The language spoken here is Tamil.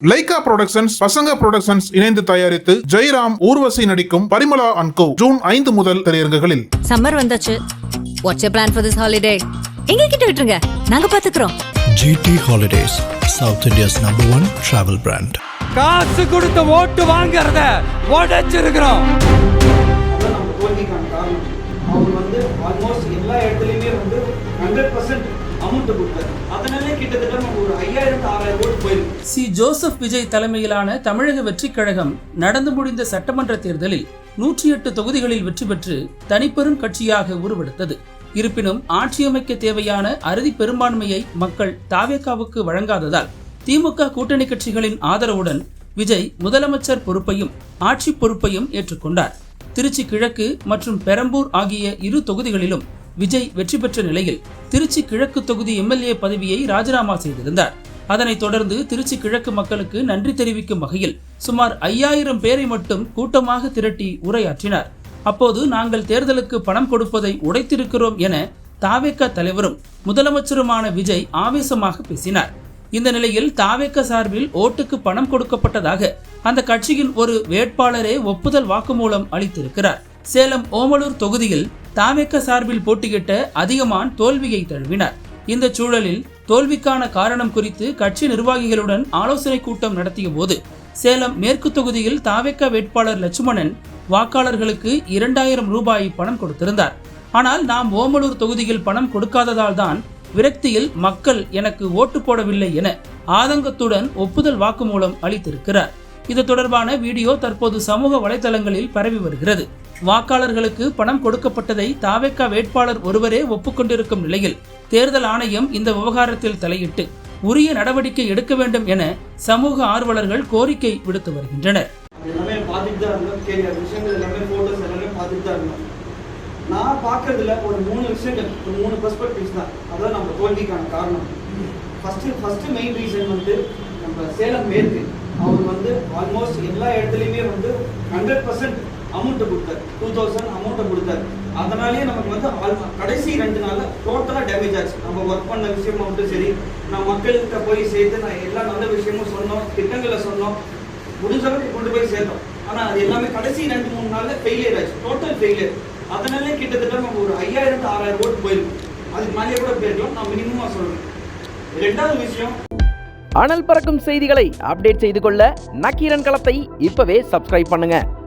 லைகா புரொடக்ஷன்ஸ், பசங்க புரொடக்ஷன்ஸ் இணைந்து தயாரித்து ஜெயராம், ஊர்வசி நடிக்கும் பரிமளா அண்ட் கோ ஜூன் 5 முதல் திரையரங்குகளில். சம்மர் வந்தாச்சு. What's your plan for this holiday? எங்க கிட்ட விட்டுருங்க, நாங்க பாத்துக்கிறோம். GT Holidays, South India's #1 travel brand. காசு கொடுத்து ஓட்டு வாங்குறத உடைச்சிருக்கிறோம். நம்ம தோல்விக்கான காரணம் அவர் ஆல்மோஸ்ட் எல்லா இடத்துலையுமே 100% அமௌண்ட் கொடுத்தாரு. அதனாலே கிட்டத்தட்ட நம்ம ஒரு 5000-6000 ஓட்டு போயிருக்கு. சி. ஜோசப் விஜய் தலைமையிலான தமிழக வெற்றிக் கழகம் நடந்து முடிந்த சட்டமன்ற தேர்தலில் 108 தொகுதிகளில் வெற்றி பெற்று தனிப்பெரும் கட்சியாக உருவெடுத்தது. இருப்பினும் ஆட்சியமைக்க தேவையான அறுதி பெரும்பான்மையை மக்கள் தாவேகாவுக்கு வழங்காததால் திமுக கூட்டணி கட்சிகளின் ஆதரவுடன் விஜய் முதலமைச்சர் பொறுப்பையும் ஆட்சி பொறுப்பையும் ஏற்றுக்கொண்டார். திருச்சி கிழக்கு மற்றும் பெரம்பூர் ஆகிய இரு தொகுதிகளிலும் விஜய் வெற்றி பெற்ற நிலையில் திருச்சி கிழக்கு தொகுதி எம்எல்ஏ பதவியை ராஜினாமா செய்திருந்தார். அதனைத் தொடர்ந்து திருச்சி கிழக்கு மக்களுக்கு நன்றி தெரிவிக்கும் வகையில் சுமார் 5000 பேரை மட்டும் கூட்டமாக திரட்டி உரையாற்றினார். அப்போது நாங்கள் தேர்தலுக்கு பணம் கொடுப்பதை உடைத்திருக்கிறோம் என தாவேகா தலைவரும் முதலமைச்சருமான விஜய் ஆவேசமாக பேசினார். இந்த நிலையில் தாவேகா சார்பில் ஓட்டுக்கு பணம் கொடுக்கப்பட்டதாக அந்த கட்சியின் ஒரு வேட்பாளரே ஒப்புதல் வாக்குமூலம் அளித்திருக்கிறார். சேலம் ஓமலூர் தொகுதியில் தாவேகா சார்பில் போட்டியிட்ட அதிகமான் தோல்வியை தழுவினார். இந்த சூழலில் தோல்விக்கான காரணம் குறித்து கட்சி நிர்வாகிகளுடன் ஆலோசனை கூட்டம் நடத்திய போது சேலம் மேற்கு தொகுதியில் தாவேகா வேட்பாளர் லட்சுமணன் வாக்காளர்களுக்கு 2000 ரூபாய் பணம் கொடுத்திருந்தார். ஆனால் நாம் ஓமலூர் தொகுதியில் பணம் கொடுக்காததால் தான் விரக்தியில் மக்கள் எனக்கு ஓட்டு போடவில்லை என ஆதங்கத்துடன் ஒப்புதல் வாக்குமூலம் அளித்திருக்கிறார். இது தொடர்பான வீடியோ தற்போது சமூக வலைதளங்களில் பரவி வருகிறது. வாக்காளர்களுக்கு பணம் கொடுக்கப்பட்டதை தாவேகா வேட்பாளர் ஒருவரே ஒப்புக்கொண்டிருக்கும் நிலையில் தேர்தல் ஆணையம் இந்த விவகாரத்தில் தலையிட்டு உரிய நடவடிக்கை எடுக்க வேண்டும் என சமூக ஆர்வலர்கள் கோரிக்கை விடுத்து வருகின்றனர். நான் பார்க்கறதுல ஒரு 3 விஷயங்கள், ஒரு 3 பெர்ஸ்பெக்டிவ்ஸ் தான். அதான் நம்ம தோல்விக்கான காரணம். ஃபர்ஸ்ட் மெயின் ரீசன் நம்ம சேலம் மேற்கு அவர் ஆல்மோஸ்ட் எல்லா இடத்துலையுமே 100% அமௌண்ட் கொடுத்தாரு. 2000 அமௌண்ட்டை கொடுத்தாரு. அதனாலேயே நமக்கு கடைசி 2 நாள் டோட்டலாக டேமேஜ் ஆச்சு. நம்ம ஒர்க் பண்ண விஷயமா சரி, நான் மக்கள்கிட்ட போய் சேர்த்து நான் எல்லா நல்ல விஷயமும் சொன்னோம், திட்டங்களை சொன்னோம், முடிஞ்சளவுக்கு கொண்டு போய் சேர்த்தோம். ஆனால் அது எல்லாமே கடைசி 2-3 நாளில் ஃபெயிலியர் ஆச்சு, டோட்டல் ஃபெயிலியர். அதனாலே கிட்டத்தட்ட நம்ம ஒரு 5000-6000 ஓட்டு போயிருக்கோம். அதுக்கு மேலேயே கூட போயிருக்கலாம். நான் மினிமமாக சொல்கிறேன். 2வது விஷயம், அனல் பறக்கும் செய்திகளை அப்டேட் செய்து கொள்ள நக்கீரன் களத்தை இப்பவே சப்ஸ்கிரைப் பண்ணுங்க.